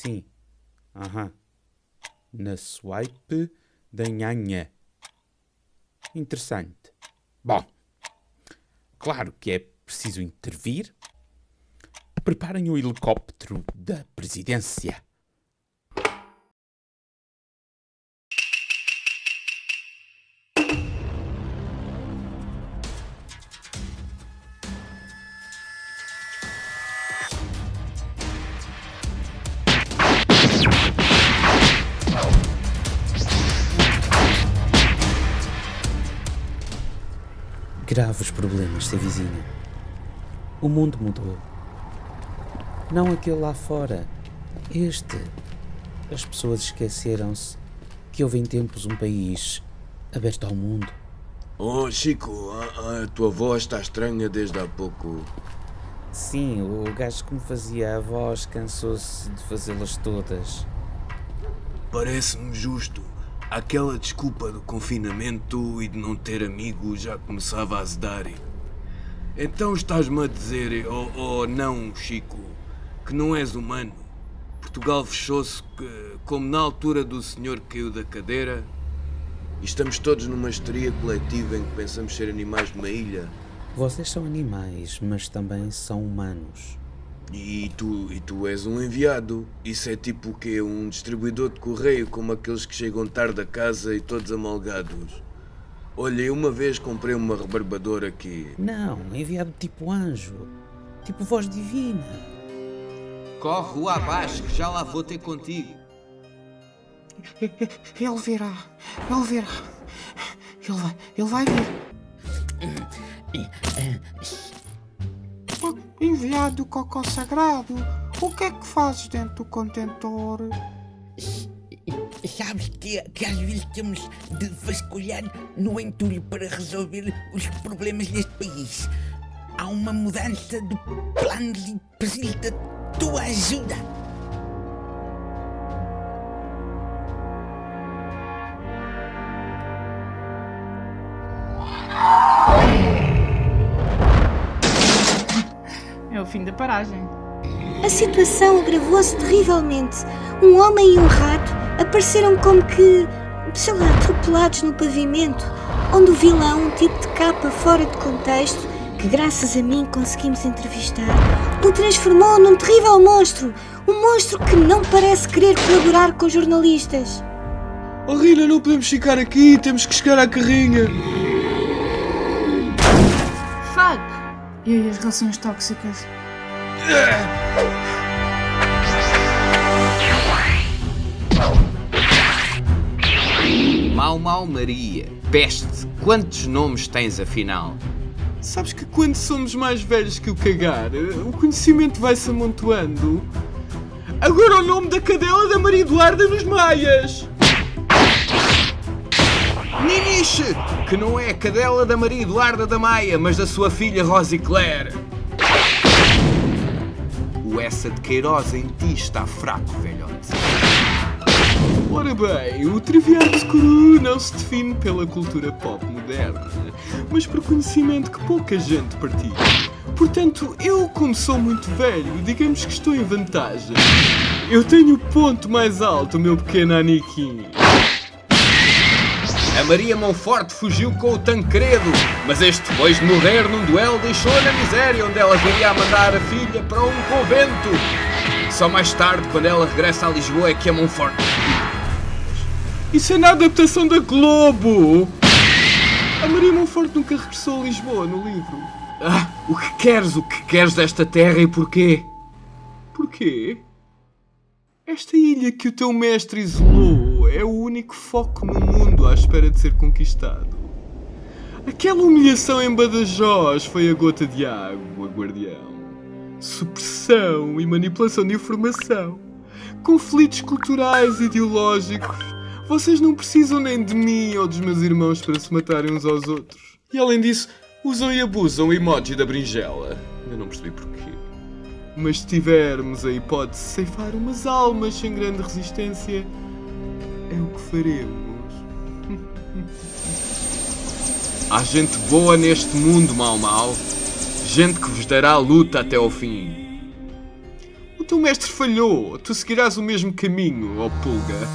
Sim. Aham. Na swipe da nhanha. Interessante. Bom, claro que é preciso intervir. Preparem o helicóptero da presidência. Graves problemas se avizinham. O mundo mudou. Não aquele lá fora. Este. As pessoas esqueceram-se que houve em tempos um país aberto ao mundo. Oh, Chico, a tua voz está estranha desde há pouco. Sim, o gajo que me fazia a voz cansou-se de fazê-las todas. Parece-me justo. Aquela desculpa do confinamento e de não ter amigos já começava a azedar. Então estás-me a dizer, oh não, Chico, que não és humano. Portugal fechou-se como na altura do senhor que caiu da cadeira. E estamos todos numa histeria coletiva em que pensamos ser animais de uma ilha. Vocês são animais, mas também são humanos. E tu és um enviado. Isso é tipo o quê? Um distribuidor de correio, como aqueles que chegam tarde a casa e todos amalgados. Olha, eu uma vez comprei uma rebarbadora aqui. Não, enviado tipo anjo. Tipo voz divina. Corre rua abaixo que já lá vou ter contigo. Ele virá. Ele vai vir. Enviado cocó sagrado, o que é que fazes dentro do contentor? Sabes que às vezes temos de vasculhar no entulho para resolver os problemas deste país. Há uma mudança de planos e preciso da tua ajuda. É o fim da paragem. A situação agravou-se terrivelmente. Um homem e um rato apareceram como que, sei lá, atropelados no pavimento, onde o vilão, um tipo de capa fora de contexto, que graças a mim conseguimos entrevistar, o transformou num terrível monstro. Um monstro que não parece querer colaborar com jornalistas. Oh Rina, não podemos ficar aqui, temos que chegar à carrinha. Fuck! E as relações tóxicas? Mau Maria, peste, quantos nomes tens afinal? Sabes que quando somos mais velhos que o cagar, o conhecimento vai-se amontoando. Agora o nome da cadela da Maria Eduarda nos Maias! Niniche, que não é a cadela da Maria Eduarda da Maia, mas da sua filha Rosie Claire. O essa de Queiroz em ti está fraco, velhote. Ora bem, o Trivial Escuro não se define pela cultura pop moderna, mas por conhecimento que pouca gente partilha. Portanto, eu, como sou muito velho, digamos que estou em vantagem. Eu tenho o ponto mais alto, meu pequeno Aniquim. A Maria Monforte fugiu com o Tancredo, mas este, depois de morrer num duelo, deixou-a na miséria, onde ela viria a mandar a filha para um convento. Só mais tarde, quando ela regressa a Lisboa, é que a Monforte... Isso é na adaptação da Globo! A Maria Monforte nunca regressou a Lisboa no livro. O que queres desta terra e porquê? Porquê? Esta ilha que o teu mestre isolou é o único foco no mundo à espera de ser conquistado. Aquela humilhação em Badajoz foi a gota de água, guardião. Supressão e manipulação de informação. Conflitos culturais e ideológicos. Vocês não precisam nem de mim ou dos meus irmãos para se matarem uns aos outros. E além disso, usam e abusam o emoji da berinjela. Eu não percebi porquê. Mas se tivermos a hipótese de ceifar umas almas sem grande resistência, é o que faremos. Há gente boa neste mundo, mau. Gente que vos dará a luta até ao fim. O teu mestre falhou. Tu seguirás o mesmo caminho, ó Pulga.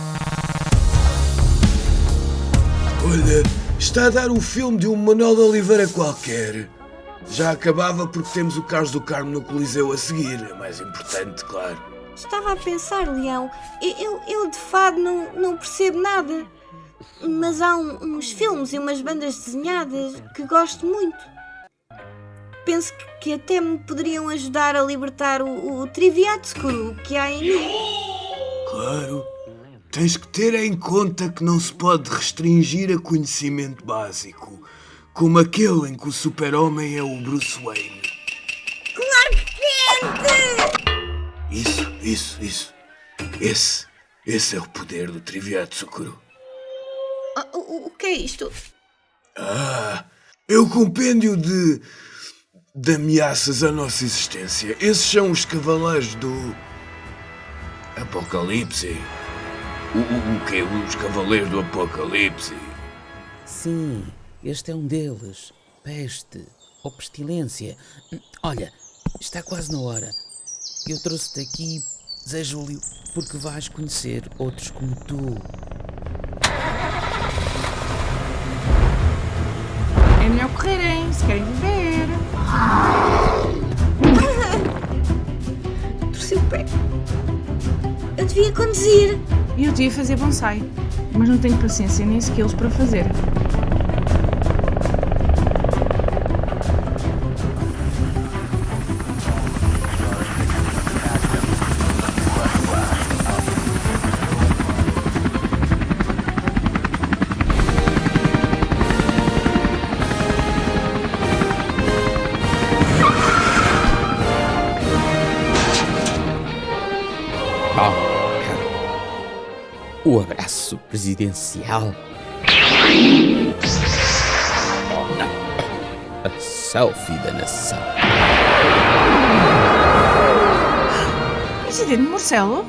Olha, está a dar o filme de um Manuel de Oliveira qualquer. Já acabava porque temos o Carlos do Carmo no Coliseu a seguir. É mais importante, claro. Estava a pensar, Leão, eu de fado não percebo nada. Mas há uns filmes e umas bandas desenhadas que gosto muito. Penso que até me poderiam ajudar a libertar o Triviatscuro que há em mim. Claro. Tens que ter em conta que não se pode restringir a conhecimento básico, como aquele em que o super-homem é o Bruce Wayne. Clark Kent! Isso. Esse é o poder do Triviatscuro. O que é isto? É o compêndio de ameaças à nossa existência. Esses são os cavaleiros do Apocalipse. O quê? Os cavaleiros do Apocalipse? Sim, este é um deles. Peste ou pestilência. Olha, está quase na hora. Eu trouxe-te aqui, Zé Júlio, porque vais conhecer outros como tu. É melhor correrem, se querem viver. Torci o pé. Eu devia conduzir. E eu devia fazer bonsai, mas não tenho paciência nem skills para fazer. O abraço presidencial. A selfie da nação. Presidente Marcelo?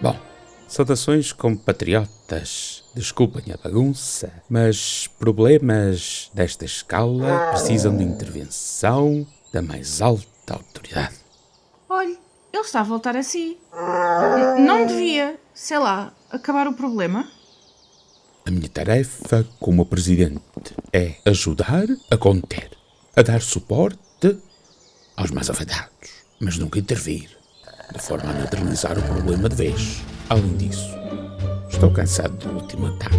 Bom, saudações compatriotas. Desculpem a bagunça, mas problemas desta escala precisam de intervenção da mais alta autoridade. Olhe, ele está a voltar a si. Não devia, sei lá, acabar o problema? A minha tarefa como presidente é ajudar a conter, a dar suporte aos mais afetados, mas nunca intervir, de forma a neutralizar o problema de vez. Além disso, estou cansado do último ataque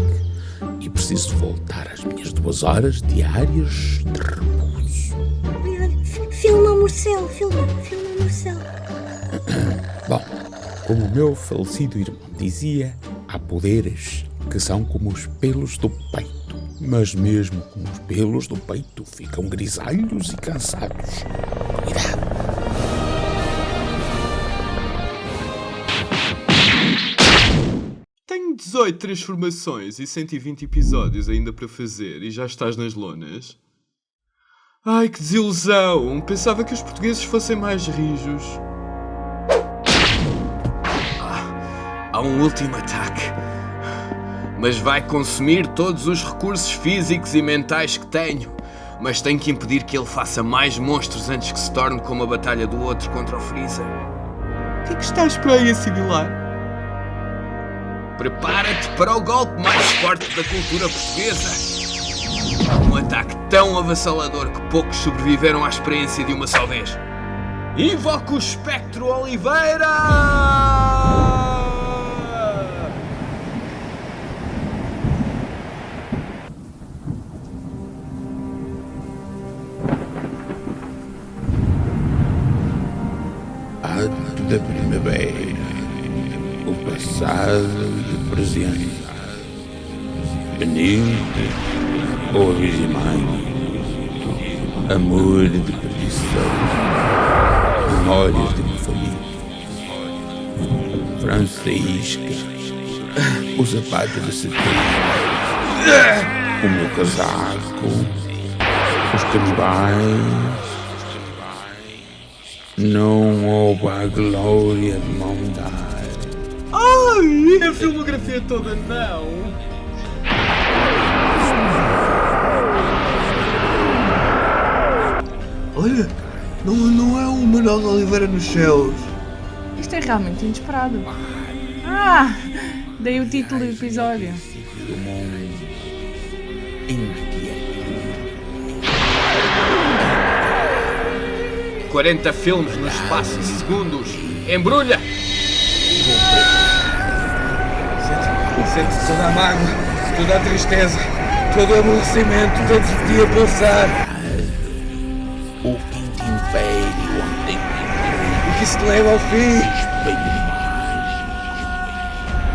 e preciso voltar às minhas 2 horas diárias de repouso. Olha, filma o Marcelo, filma o Marcelo. Bom, como o meu falecido irmão dizia, há poderes que são como os pelos do peito, mas mesmo com os pelos do peito ficam grisalhos e cansados. Cuidado! Tenho 18 transformações e 120 episódios ainda para fazer e já estás nas lonas? Ai, que desilusão! Pensava que os portugueses fossem mais rijos. Há um último ataque. Mas vai consumir todos os recursos físicos e mentais que tenho. Mas tenho que impedir que ele faça mais monstros antes que se torne como a batalha do outro contra o Freeza. O que é que estás para aí assimilar? Prepara-te para o golpe mais forte da cultura portuguesa. Um ataque tão avassalador que poucos sobreviveram à experiência de uma só vez. Invoco o Espectro Oliveira! Ato da primavera, o passado e o presente, Benilde ou a Virgem Mãe, amor de perdição, memórias de uma família, França e Isca, o sapato de setembro, o meu casaco, os canibais. Não houve a glória de mão dar. Ai, a filmografia toda não. Olha, Não é o Manuel de Oliveira nos céus. Isto é realmente inesperado. Ah! Dei o título do episódio. 40 filmes no espaço de segundos. Embrulha! Sente toda a mágoa, toda a tristeza, todo o aborrecimento, todo o dia a pulsar. O quinto império. O que se leva ao fim.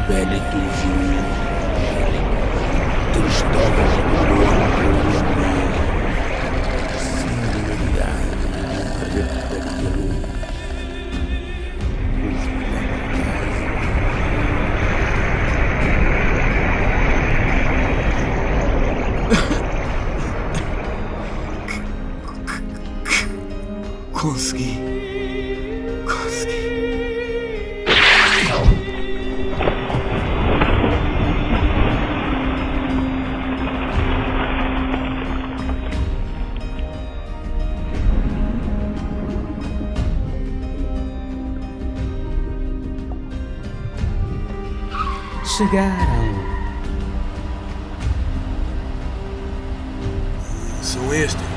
Benetuzinho. Tu estavas Consegui. Chegaram. São estes.